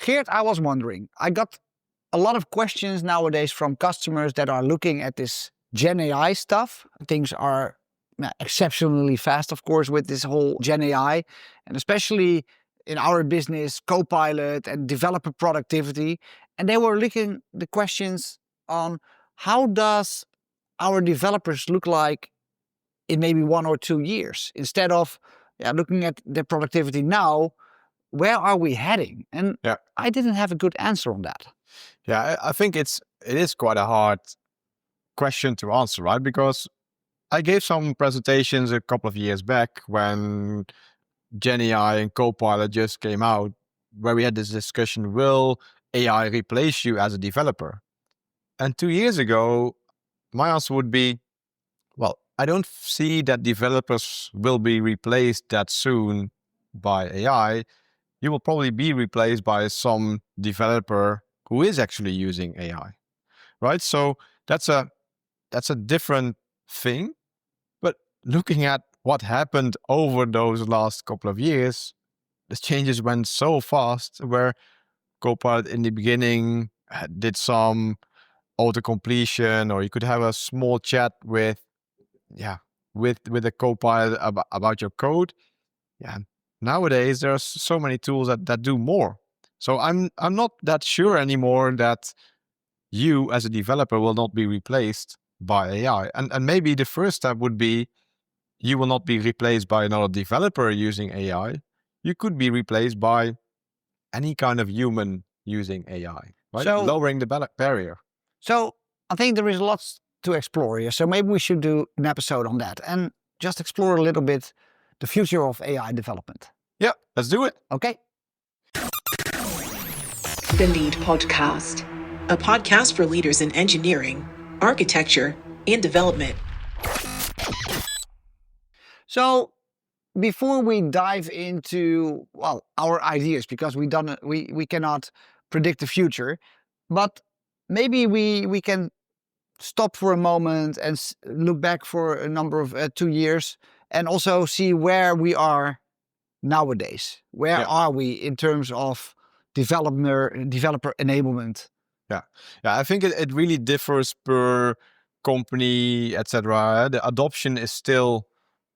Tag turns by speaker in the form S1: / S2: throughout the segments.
S1: Geert, I was wondering, I got a lot of questions nowadays from customers that are looking at this GenAI stuff. Things are exceptionally fast, of course, with this whole GenAI, and especially in our business, Copilot and developer productivity. And they were looking the questions on how does our developers look like in maybe 1 or 2 years, instead of looking at their productivity now. Where are we heading? And
S2: Yeah.
S1: I didn't have a good answer on that.
S2: Yeah, I think it is quite a hard question to answer, right? Because I gave some presentations a couple of years back when GenAI and Copilot just came out, where we had this discussion, will AI replace you as a developer? And 2 years ago, my answer would be, well, I don't see that developers will be replaced that soon by AI. You will probably be replaced by some developer who is actually using AI, right? So that's a different thing. But looking at what happened over those last couple of years, the changes went so fast, where Copilot in the beginning did some auto completion, or you could have a small chat with a Copilot about your code. Yeah, nowadays there are so many tools that do more. So I'm not that sure anymore that you as a developer will not be replaced by AI. And maybe the first step would be, you will not be replaced by another developer using AI. You could be replaced by any kind of human using AI, right?
S1: So-
S2: Lowering the barrier.
S1: So I think there is lots to explore here. So maybe we should do an episode on that and just explore a little bit the future of AI development.
S2: Yeah, let's do it.
S1: Okay.
S3: The Lead Podcast, a podcast for leaders in engineering, architecture, and development.
S1: So before we dive into, well, our ideas, because we cannot predict the future, but maybe we can stop for a moment and look back for a number of 2 years, and also see where we are nowadays. Where
S2: Yeah.
S1: are we in terms of developer enablement?
S2: Yeah, I think it really differs per company, etc. The adoption is still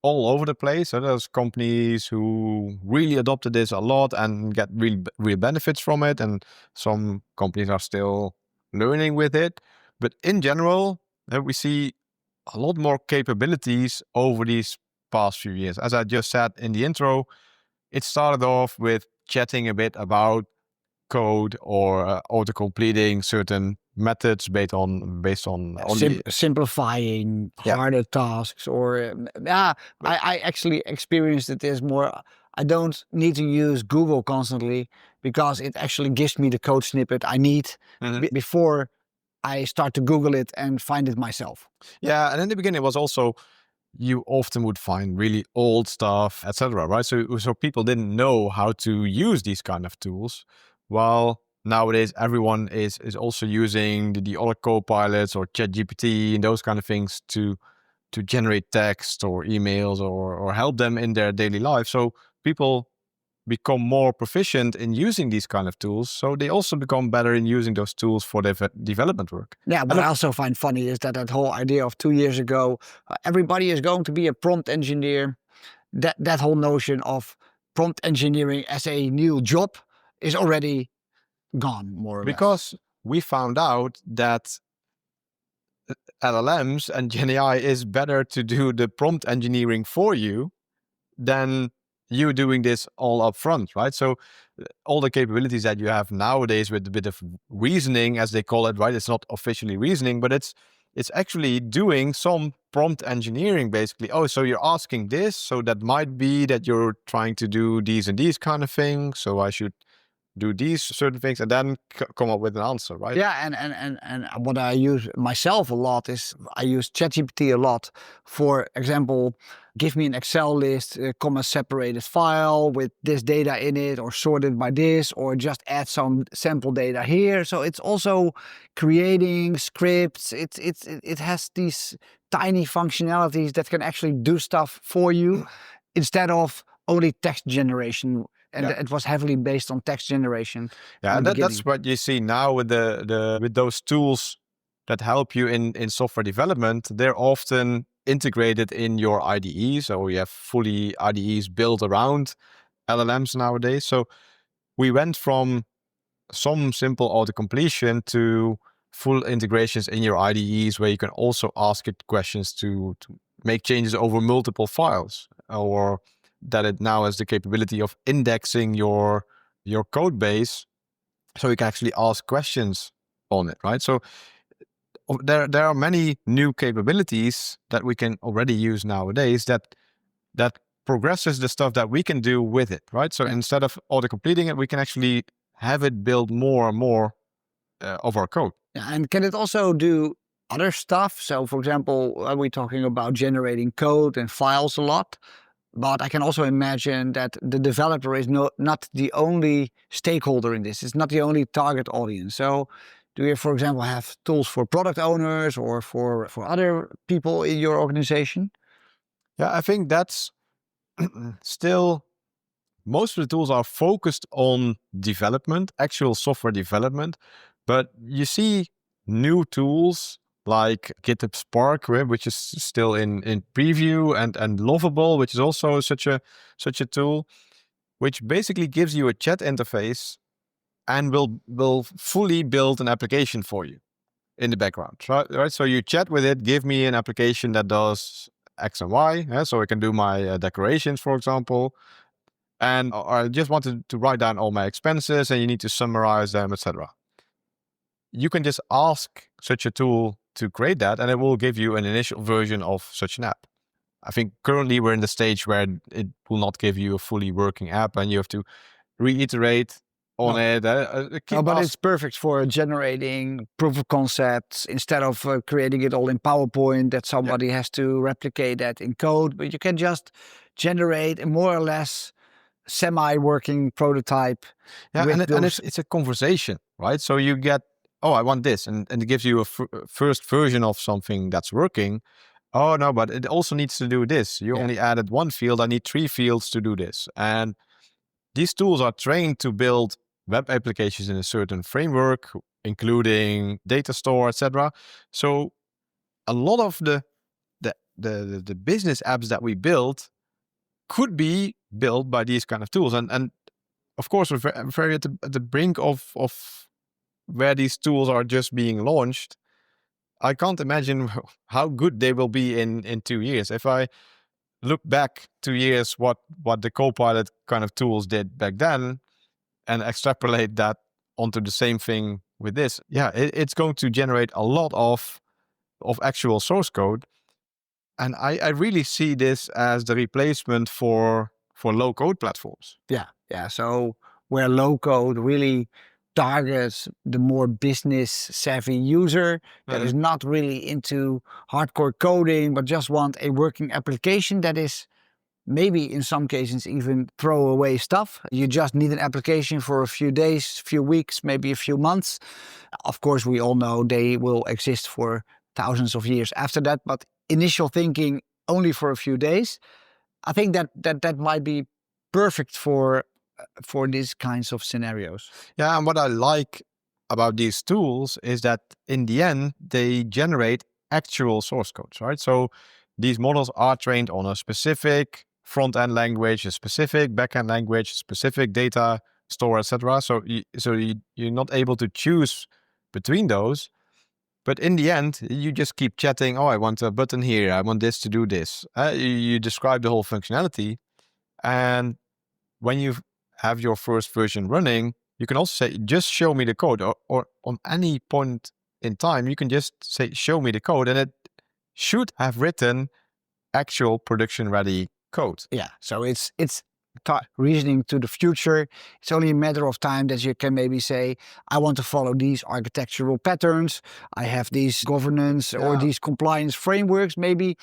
S2: all over the place. So there's companies who really adopted this a lot and get real benefits from it, and some companies are still learning with it. But in general, we see a lot more capabilities over these past few years. As I just said in the intro, it started off with chatting a bit about code or auto-completing certain methods based on
S1: Simplifying
S2: Yeah.
S1: harder tasks, or I actually experienced it as more, I don't need to use Google constantly, because it actually gives me the code snippet I need before I start to Google it and find it myself.
S2: Yeah, and in the beginning it was also, you often would find really old stuff, etc. Right? So people didn't know how to use these kind of tools. While nowadays everyone is also using the other co-pilots or ChatGPT and those kind of things to generate text or emails or help them in their daily life. So people become more proficient in using these kind of tools. So they also become better in using those tools for their development work.
S1: Yeah, what I also find funny is that whole idea of 2 years ago, everybody is going to be a prompt engineer. That whole notion of prompt engineering as a new job is already gone, more or less.
S2: Because we found out that LLMs and GenAI is better to do the prompt engineering for you than you doing this all up front, right? So all the capabilities that you have nowadays with a bit of reasoning, as they call it, right? It's not officially reasoning, but it's actually doing some prompt engineering, basically. Oh, so you're asking this, so that might be that you're trying to do these and these kind of things. So I should do these certain things and then come up with an answer, right?
S1: Yeah, and what I use myself a lot is I use ChatGPT a lot. For example, give me an Excel list, comma separated file with this data in it, or sorted by this, or just add some sample data here. So it's also creating scripts. It has these tiny functionalities that can actually do stuff for you instead of only text generation. And it was heavily based on text generation.
S2: Yeah,
S1: in the
S2: that's
S1: beginning.
S2: what you see now with with those tools that help you in software development. They're often integrated in your IDE, so you have fully IDEs built around LLMs nowadays. So we went from some simple auto-completion to full integrations in your IDEs, where you can also ask it questions to make changes over multiple files, or that it now has the capability of indexing your code base, so you can actually ask questions on it, right? So there are many new capabilities that we can already use nowadays that progresses the stuff that we can do with it, right? So instead of auto-completing it, we can actually have it build more and more of our code.
S1: Yeah, and can it also do other stuff? So, for example, we're talking about generating code and files a lot, but I can also imagine that the developer is not the only stakeholder in this. It's not the only target audience. So, do you, for example, have tools for product owners or for other people in your organization?
S2: Yeah, I think that's still, most of the tools are focused on development, actual software development, but you see new tools like GitHub Spark, which is still in preview, and Lovable, which is also such a tool, which basically gives you a chat interface and will fully build an application for you in the background, right? So you chat with it, give me an application that does X and Y, so I can do my decorations, for example, and I just wanted to write down all my expenses, and you need to summarize them, etc. You can just ask such a tool to create that, and it will give you an initial version of such an app. I think currently we're in the stage where it will not give you a fully working app, and you have to reiterate on it.
S1: But it's perfect for generating proof of concepts instead of creating it all in PowerPoint that somebody has to replicate that in code. But you can just generate a more or less semi-working prototype.
S2: Yeah, and it's a conversation, right? So you get, oh, I want this, and it gives you a first version of something that's working. Oh no, but it also needs to do this. You only added one field. I need 3 fields to do this. And these tools are trained to build web applications in a certain framework, including data store, etc. So a lot of the business apps that we build could be built by these kind of tools. And of course, we're very at the brink of where these tools are just being launched. I can't imagine how good they will be in 2 years. If I look back 2 years, what the Copilot kind of tools did back then, and extrapolate that onto the same thing with this, it's going to generate a lot of actual source code. And I really see this as the replacement for low code platforms.
S1: Yeah. So where low code really targets the more business savvy user that is not really into hardcore coding, but just want a working application that is maybe in some cases even throwaway stuff. You just need an application for a few days, few weeks, maybe a few months. Of course, we all know they will exist for thousands of years after that, but initial thinking only for a few days. I think that might be perfect for these kinds of scenarios.
S2: Yeah, and what I like about these tools is that in the end, they generate actual source codes, right? So these models are trained on a specific front-end language, a specific back-end language, specific data store, etc. So you're not able to choose between those. But in the end, you just keep chatting. Oh, I want a button here. I want this to do this. You describe the whole functionality. And when you have your first version running, you can also say, just show me the code. Or on any point in time, you can just say, show me the code. And it should have written actual production-ready code.
S1: Yeah, so it's reasoning to the future. It's only a matter of time that you can maybe say, I want to follow these architectural patterns. I have these governance or these compliance frameworks, maybe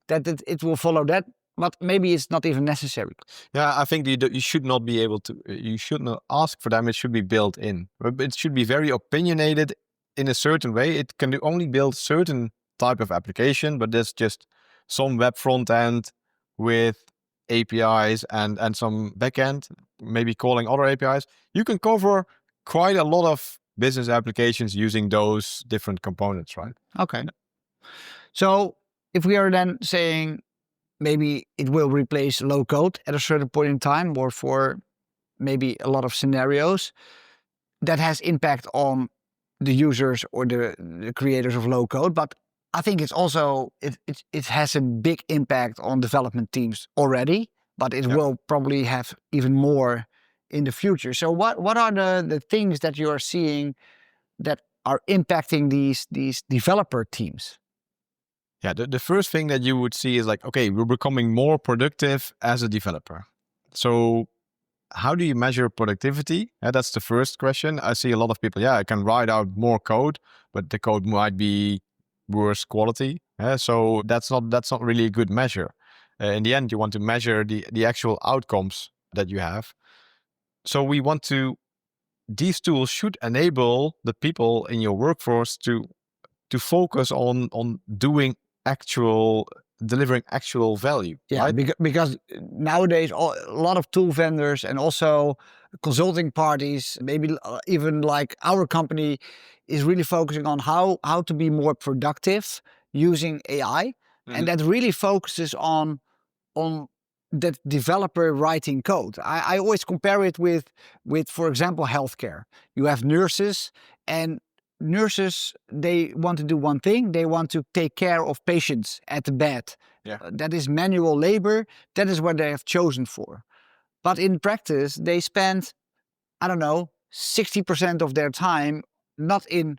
S1: that it will follow that. But maybe it's not even necessary.
S2: Yeah, I think you should not be able to, you should not ask for them. It should be built in. It should be very opinionated in a certain way. It can only build certain type of application, but there's just some web front end with APIs and some backend. maybe calling other APIs, you can cover quite a lot of business applications using those different components, right?
S1: Okay. So if we are then saying maybe it will replace low code at a certain point in time, or for maybe a lot of scenarios, that has impact on the users or the creators of low code. But I think it's also, it has a big impact on development teams already, but it will probably have even more in the future. So what are the things that you are seeing that are impacting these developer teams?
S2: Yeah, the first thing that you would see is like, okay, we're becoming more productive as a developer. So how do you measure productivity? That's the first question. I see a lot of people, I can write out more code, but the code might be worse quality. So that's not really a good measure. In the end, you want to measure the actual outcomes that you have. So these tools should enable the people in your workforce to focus on delivering actual value.
S1: Yeah,
S2: right?
S1: because nowadays a lot of tool vendors and also consulting parties, maybe even like our company, is really focusing on how to be more productive using AI, and that really focuses on that developer writing code. I always compare it with, for example, healthcare. You have nurses, and nurses, they want to do one thing. They want to take care of patients at the bed. That is manual labor. That is what they have chosen for. But in practice, they spend, I don't know, 60% of their time not in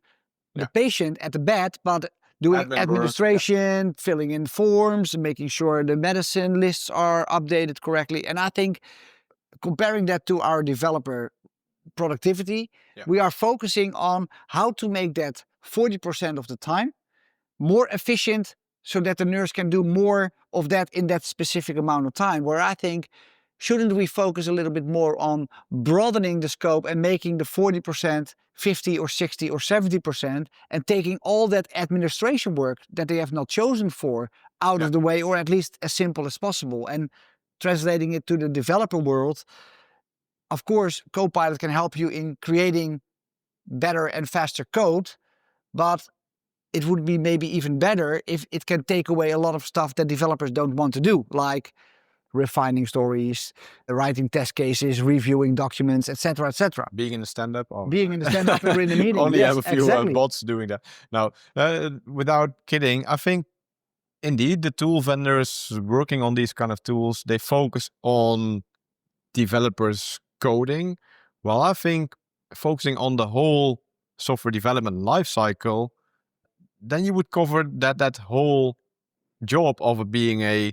S1: the patient at the bed, but doing
S2: Admin work,
S1: administration, filling in forms, making sure the medicine lists are updated correctly. And I think comparing that to our developer productivity, we are focusing on how to make that 40% of the time more efficient so that the nurse can do more of that in that specific amount of time. Where I think, shouldn't we focus a little bit more on broadening the scope and making the 40% 50 or 60 or 70% and taking all that administration work that they have not chosen for out of the way, or at least as simple as possible, and translating it to the developer world. Of course, Copilot can help you in creating better and faster code, but it would be maybe even better if it can take away a lot of stuff that developers don't want to do, like refining stories, writing test cases, reviewing documents, etc., etc.
S2: Being in the stand-up?
S1: Being in the stand-up or in the meeting.
S2: Only
S1: Yes,
S2: have a few
S1: exactly.
S2: bots doing that. Now, without kidding, I think indeed the tool vendors working on these kind of tools, they focus on developers coding. Well, I think focusing on the whole software development lifecycle, then you would cover that whole job of being a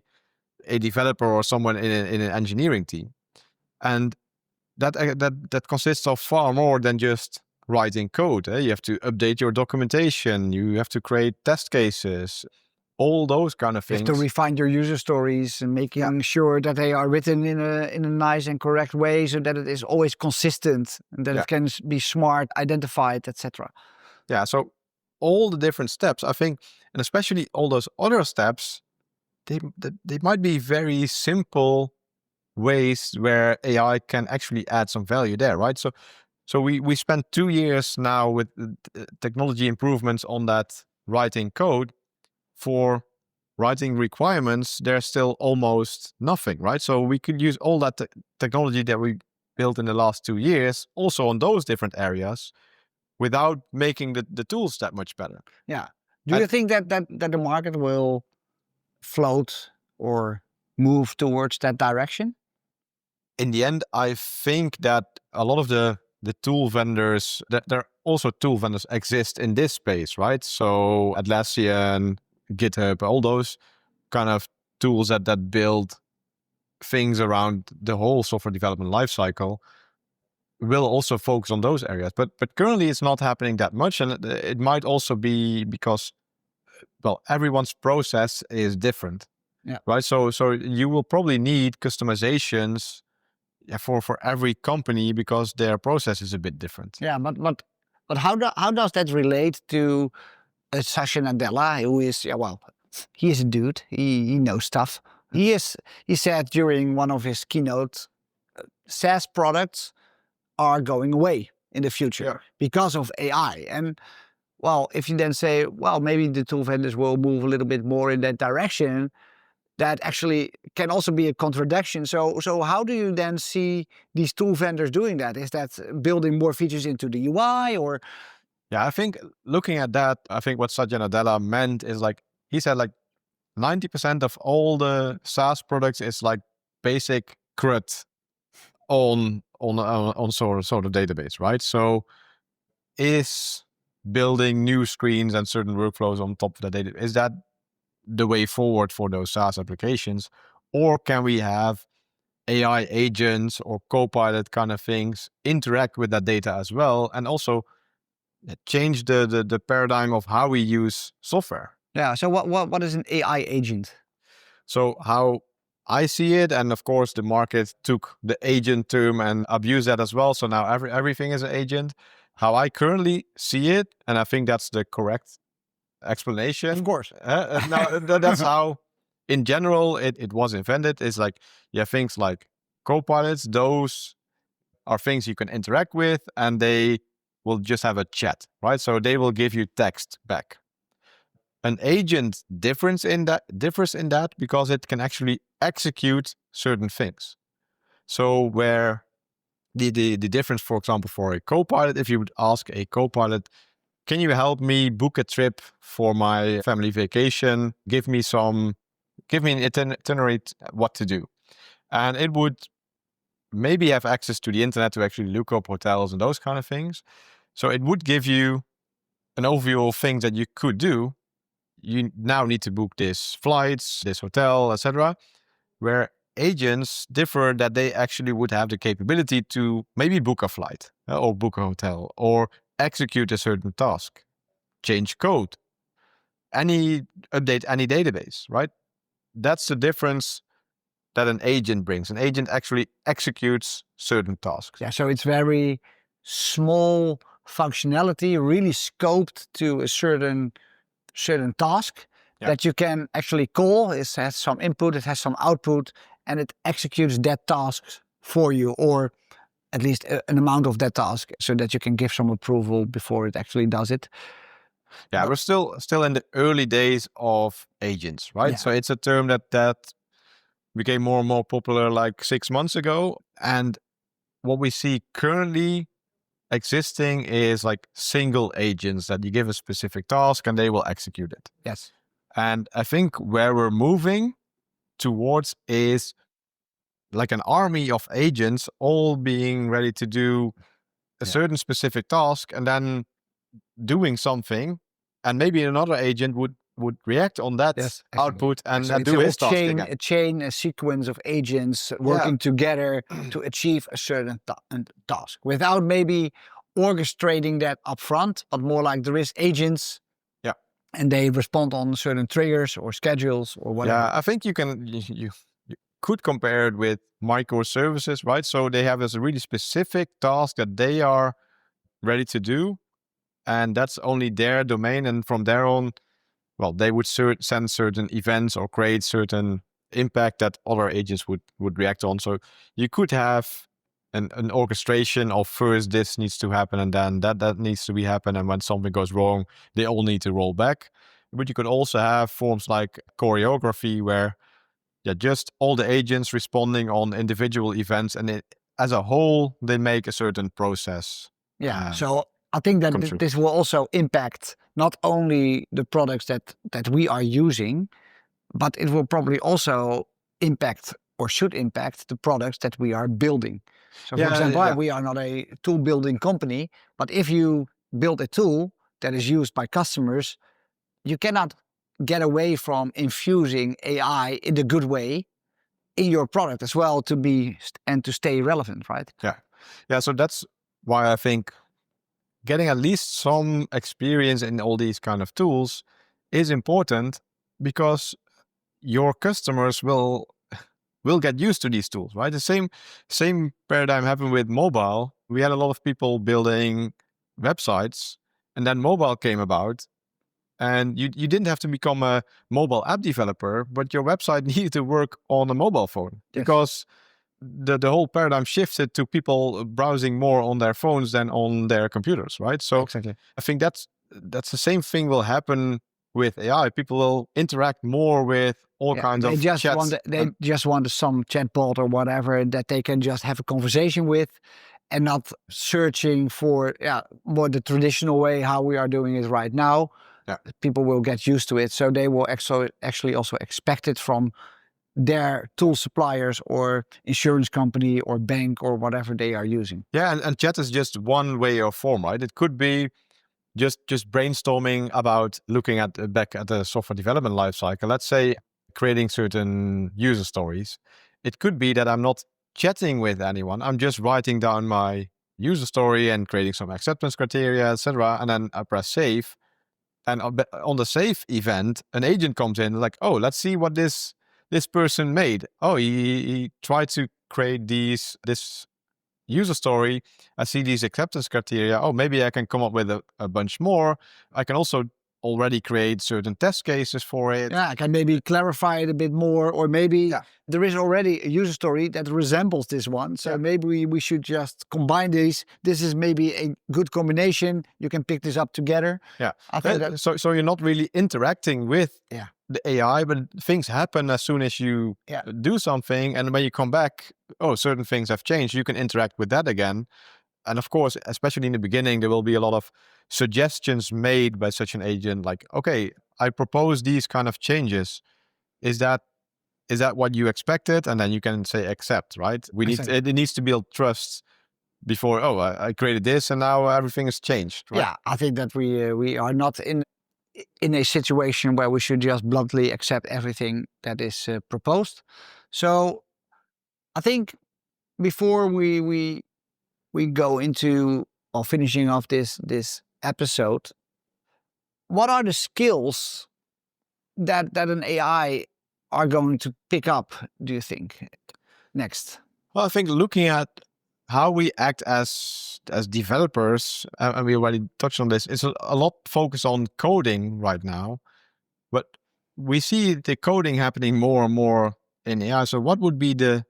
S2: developer or someone in an engineering team. And that consists of far more than just writing code. You have to update your documentation. You have to create test cases, all those kind of things.
S1: You have to refine your user stories and making sure that they are written in a nice and correct way, so that it is always consistent and that it can be smart, identified, etc.
S2: Yeah, so all the different steps, I think, and especially all those other steps, they might be very simple ways where AI can actually add some value there, right? So we spent 2 years now with technology improvements on that writing code. For writing requirements, there's still almost nothing, right? So we could use all that technology that we built in the last 2 years also on those different areas without making the tools that much better.
S1: Yeah. Do you think that the market will float or move towards that direction?
S2: In the end, I think that a lot of the tool vendors, that there are also tool vendors exist in this space, right? So Atlassian, GitHub, all those kind of tools that build things around the whole software development lifecycle will also focus on those areas. But currently it's not happening that much. And it might also be because, well, everyone's process is different, right? So you will probably need customizations for every company because their process is a bit different.
S1: Yeah, but how does that relate to Satya Nadella, who is, he is a dude. He knows stuff. He said during one of his keynotes SaaS products are going away in the future because of AI. And well, if you then say, well, maybe the tool vendors will move a little bit more in that direction, that actually can also be a contradiction. So how do you then see these tool vendors doing that? Is that building more features into the UI or?
S2: Yeah, I think looking at that, I think what Satya Nadella meant is like, he said like 90% of all the SaaS products is like basic CRUD on sort of database, right? So is building new screens and certain workflows on top of the data, is that the way forward for those SaaS applications? Or can we have AI agents or Copilot kind of things interact with that data as well, and also change the paradigm of how we use software?
S1: Yeah. So what is an AI agent?
S2: So how I see it, and of course the market took the agent term and abused that as well. So now everything is an agent. How I currently see it, and I think that's the correct explanation.
S1: Of course.
S2: Now that's how, in general, it was invented. It's like you have things like copilots. Those are things you can interact with, and they will just have a chat, right? So they will give you text back. An agent differs in that because it can actually execute certain things. So where the difference, for example, for a copilot, if you would ask a copilot, can you help me book a trip for my family vacation? Give me an itinerary what to do. And it would maybe have access to the internet to actually look up hotels and those kind of things. So it would give you an overview of things that you could do. You now need to book this flights, this hotel, etc. Where agents differ, that they actually would have the capability to maybe book a flight or book a hotel or execute a certain task, change code, update any database, right? That's the difference that an agent brings. An agent actually executes certain tasks.
S1: Yeah. So it's very small functionality, really scoped to a certain task that you can actually call. It has some input, it has some output, and it executes that task for you, or at least an amount of that task, so that you can give some approval before it actually does it.
S2: Yeah, we're still in the early days of agents, right?
S1: Yeah.
S2: So it's a term that became more and more popular like 6 months ago. And what we see currently existing is like single agents that you give a specific task and they will execute it.
S1: Yes.
S2: And I think where we're moving towards is like an army of agents all being ready to do a certain specific task and then doing something, and maybe another agent would react on that output and
S1: So it's
S2: do
S1: a
S2: his task again.
S1: a sequence of agents working together to achieve a certain task without maybe orchestrating that upfront, but more like there is agents.
S2: Yeah.
S1: And they respond on certain triggers or schedules or whatever.
S2: Yeah, I think you could compare it with microservices, right? So they have a really specific task that they are ready to do, and that's only their domain. And from there on, well, they would send certain events or create certain impact that other agents would react on. So you could have an orchestration of first this needs to happen and then that needs to be happen. And when something goes wrong, they all need to roll back. But you could also have forms like choreography where just all the agents responding on individual events, and as a whole, they make a certain process.
S1: Yeah. So I think that this will also impact not only the products that we are using, but it will probably also impact or should impact the products that we are building. So for example, we are not a tool building company, but if you build a tool that is used by customers, you cannot get away from infusing AI in a good way in your product as well to stay relevant, right?
S2: Yeah. So that's why I think getting at least some experience in all these kind of tools is important, because your customers will get used to these tools, right? The same paradigm happened with mobile. We had a lot of people building websites, and then mobile came about, and you didn't have to become a mobile app developer, but your website needed to work on a mobile phone because the whole paradigm shifted to people browsing more on their phones than on their computers, right? So
S1: Exactly.
S2: I think that's the same thing will happen with AI. People will interact more with all kinds
S1: They
S2: of
S1: just
S2: chats.
S1: want just want some chatbot or whatever that they can just have a conversation with, and not searching for more the traditional way how we are doing it right now.
S2: Yeah.
S1: People will get used to it, so they will actually also expect it from their tool suppliers or insurance company or bank or whatever they are using.
S2: Yeah, and chat is just one way or form, right? It could be just brainstorming about looking at back at the software development lifecycle. Let's say creating certain user stories. It could be that I'm not chatting with anyone. I'm just writing down my user story and creating some acceptance criteria, etc. And then I press save. And on the save event, an agent comes in like, oh, let's see what this person made. Oh, he tried to create this user story. I see these acceptance criteria. Oh, maybe I can come up with a bunch more. I can also already create certain test cases for it.
S1: Yeah, I can maybe clarify it a bit more, or maybe there is already a user story that resembles this one. So maybe we should just combine these. This is maybe a good combination. You can pick this up together.
S2: Yeah.
S1: I think that,
S2: so you're not really interacting with the AI, but things happen as soon as you do something. And when you come back, oh, certain things have changed. You can interact with that again. And of course, especially in the beginning, there will be a lot of suggestions made by such an agent like, okay, I propose these kind of changes. Is that what you expected? And then you can say accept, right? It needs to build trust before, oh, I created this and now everything has changed, right?
S1: Yeah, I think that we are not in a situation where we should just bluntly accept everything that is proposed. So I think before we go into finishing off this episode, what are the skills that an AI are going to pick up, do you think, next?
S2: Well, I think looking at how we act as developers, and we already touched on this, it's a lot focus on coding right now, but we see the coding happening more and more in AI. So what would be the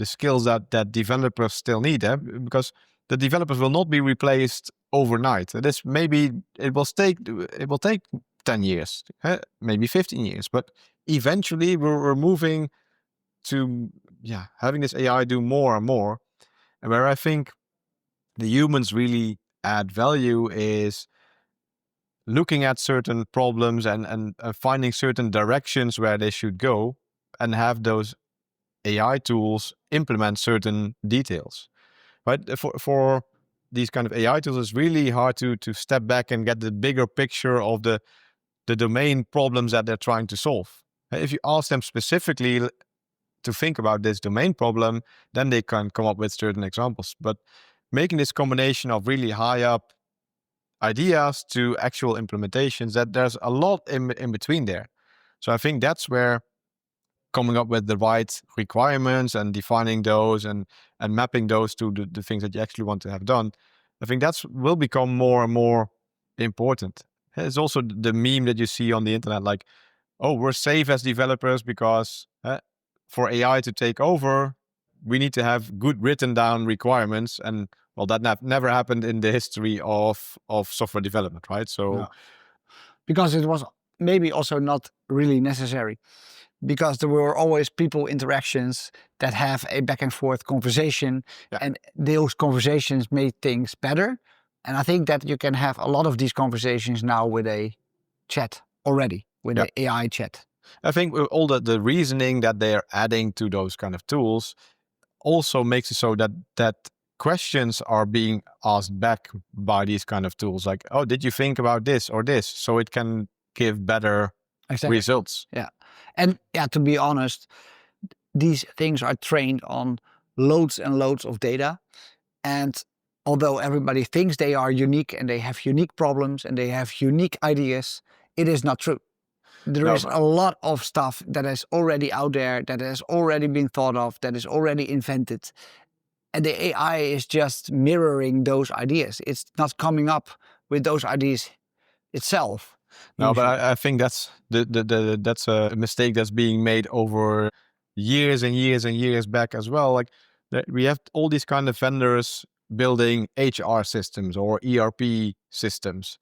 S2: skills that developers still need? Because the developers will not be replaced overnight. This maybe it will take 10 years, maybe 15 years, but eventually we're moving to having this AI do more and more. And where I think the humans really add value is looking at certain problems and finding certain directions where they should go, and have those AI tools implement certain details. Right? For these kind of AI tools, it's really hard to step back and get the bigger picture of the domain problems that they're trying to solve. If you ask them specifically to think about this domain problem, then they can come up with certain examples. But making this combination of really high up ideas to actual implementations, that there's a lot in between there. So I think that's where coming up with the right requirements and defining those and mapping those to the things that you actually want to have done, I think that's will become more and more important. It's also the meme that you see on the internet, like, oh, we're safe as developers because for AI to take over, we need to have good written down requirements. And well, that never happened in the history of software development, right? So
S1: because it was maybe also not really necessary, because there were always people interactions that have a back and forth conversation, and those conversations made things better. And I think that you can have a lot of these conversations now with a chat already, with the AI chat.
S2: I think all the reasoning that they're adding to those kind of tools also makes it so that questions are being asked back by these kind of tools. Like, oh, did you think about this or this? So it can give better results.
S1: Yeah. And to be honest, these things are trained on loads and loads of data. And although everybody thinks they are unique and they have unique problems and they have unique ideas, it is not true. There is a lot of stuff that is already out there, that has already been thought of, that is already invented. And the AI is just mirroring those ideas. It's not coming up with those ideas itself.
S2: No, but I think that's that's a mistake that's being made over years and years and years back as well. Like we have all these kind of vendors building HR systems or ERP systems.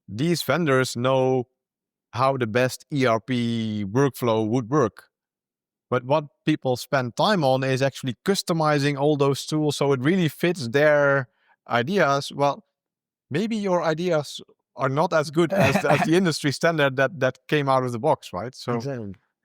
S2: These vendors know how the best ERP workflow would work. But what people spend time on is actually customizing all those tools so it really fits their ideas. Well, maybe your ideas are not as good as the industry standard that came out of the box, right? So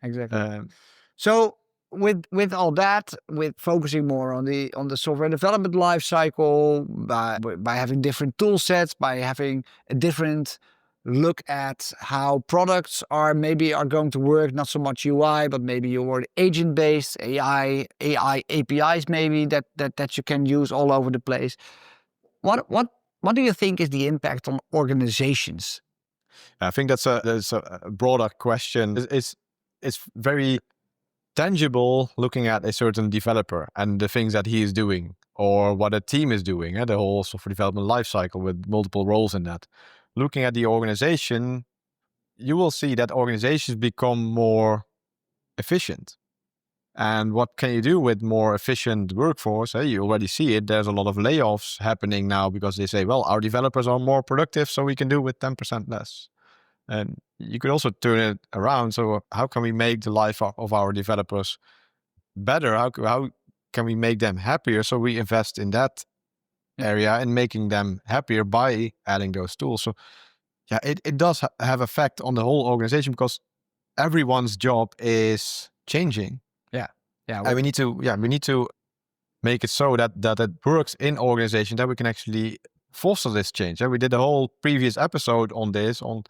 S1: Exactly.
S2: um,
S1: So with all that, with focusing more on the software development life cycle, by having different tool sets, by having a different look at how products are going to work, not so much UI, but maybe your agent based AI APIs maybe that you can use all over the place. What do you think is the impact on organizations?
S2: I think that's a broader question. It's very tangible looking at a certain developer and the things that he is doing or what a team is doing, the whole software development lifecycle with multiple roles in that. Looking at the organization, you will see that organizations become more efficient. And what can you do with more efficient workforce? You already see it. There's a lot of layoffs happening now because they say, well, our developers are more productive, so we can do with 10% less. And you could also turn it around. So how can we make the life of our developers better? How can we make them happier? So we invest in that area and making them happier by adding those tools. So yeah, it does have effect on the whole organization because everyone's job is changing.
S1: Yeah.
S2: And we need to make it so that it works in organization, that we can actually foster this change. And we did a whole previous episode on this, on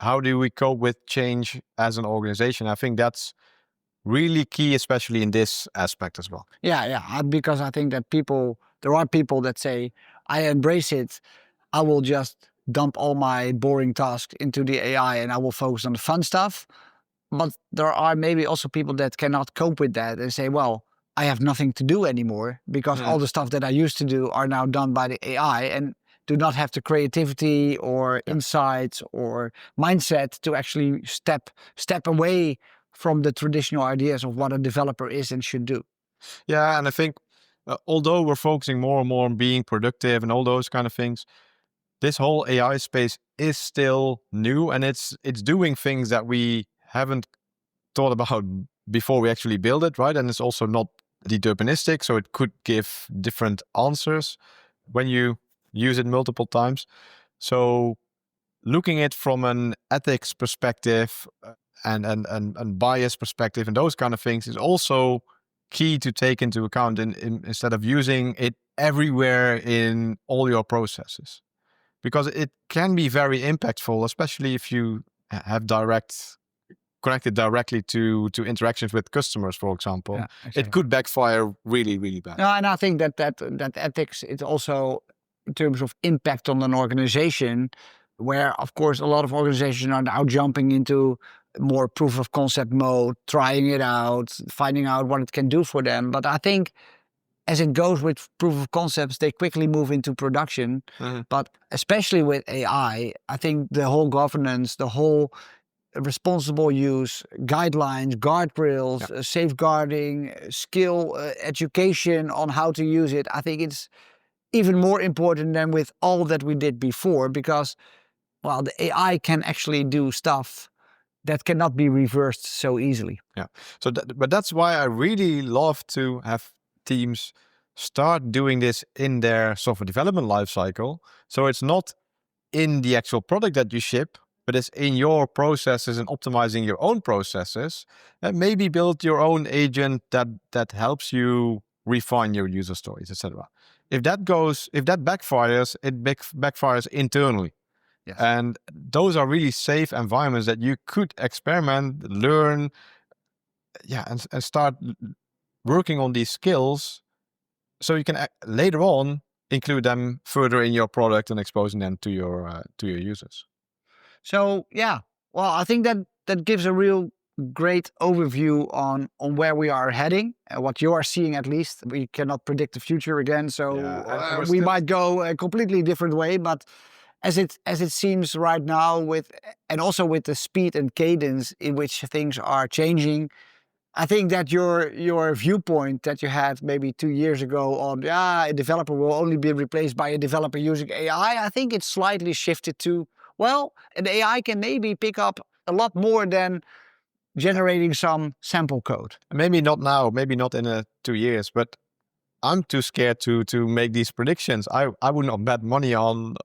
S2: how do we cope with change as an organization. I think that's really key, especially in this aspect as well.
S1: Yeah. Because I think that there are people that say, I embrace it. I will just dump all my boring tasks into the AI and I will focus on the fun stuff. But there are maybe also people that cannot cope with that and say, well, I have nothing to do anymore because all the stuff that I used to do are now done by the AI and do not have the creativity or insights or mindset to actually step away from the traditional ideas of what a developer is and should do.
S2: Yeah, and I think although we're focusing more and more on being productive and all those kind of things, this whole AI space is still new and it's doing things that we haven't thought about before we actually build it, right? And it's also not deterministic, so it could give different answers when you use it multiple times. So looking at it from an ethics perspective and bias perspective and those kind of things is also key to take into account instead of using it everywhere in all your processes, because it can be very impactful, especially if you have connected directly to interactions with customers, for example.
S1: Yeah, exactly.
S2: It could backfire really, really bad.
S1: No, and I think that ethics is also in terms of impact on an organization, where of course a lot of organizations are now jumping into more proof of concept mode, trying it out, finding out what it can do for them. But I think as it goes with proof of concepts, they quickly move into production. But especially with AI, I think the whole governance, the whole responsible use, guidelines, guardrails, safeguarding, skill, education on how to use it. I think it's even more important than with all that we did before because, well, the AI can actually do stuff that cannot be reversed so easily.
S2: Yeah. So, but that's why I really love to have teams start doing this in their software development lifecycle. So it's not in the actual product that you ship, but it's in your processes and optimizing your own processes, and maybe build your own agent that helps you refine your user stories, etc. If that backfires, it backfires internally.
S1: Yes.
S2: And those are really safe environments that you could experiment, learn, and start working on these skills so you can later on include them further in your product and exposing them to your users.
S1: So yeah, well, I think that gives a real great overview on where we are heading, what you are seeing at least. We cannot predict the future again, so we might go a completely different way. But as it seems right now, and also with the speed and cadence in which things are changing, I think that your viewpoint that you had maybe 2 years ago on a developer will only be replaced by a developer using AI, I think it's slightly shifted to, well, an AI can maybe pick up a lot more than generating some sample code.
S2: Maybe not now, maybe not in 2 years, but I'm too scared to make these predictions. I would not bet money on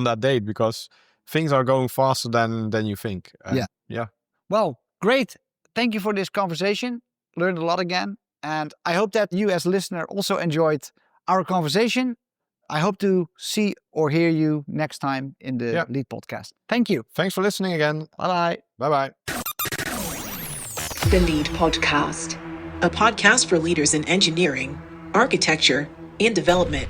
S2: that date because things are going faster than you think. And yeah.
S1: Well, great. Thank you for this conversation. Learned a lot again. And I hope that you as a listener also enjoyed our conversation. I hope to see or hear you next time in the Lead podcast. Thank you.
S2: Thanks for listening again.
S1: Bye-bye.
S2: Bye-bye.
S3: The Lead Podcast, a podcast for leaders in engineering, architecture, and development.